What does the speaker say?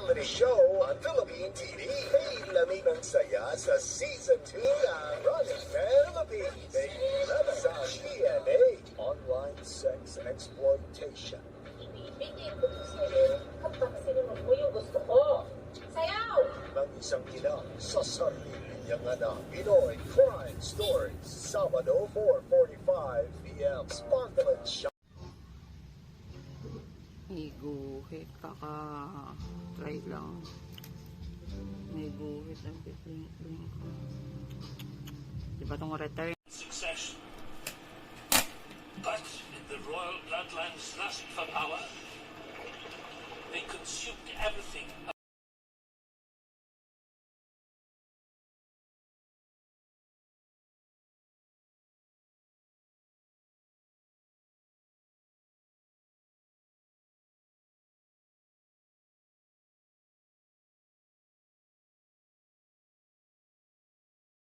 comedy show on Philippine TV. May lamig ng saya sa Season 2 ng Running Philippines. May love sa GMA. Online sex exploitation. Ibibigay ko to sa'yo kapag sinunod mo yung gusto ko. Sayaw! Ng isang ina sa sarili niyang anak. Pinoy Crime Stories. Sabado 4:45 p.m. Spontaneous Show. Iguhit, kaka-try lang. May guhit ang pipling ko. Diba itong return?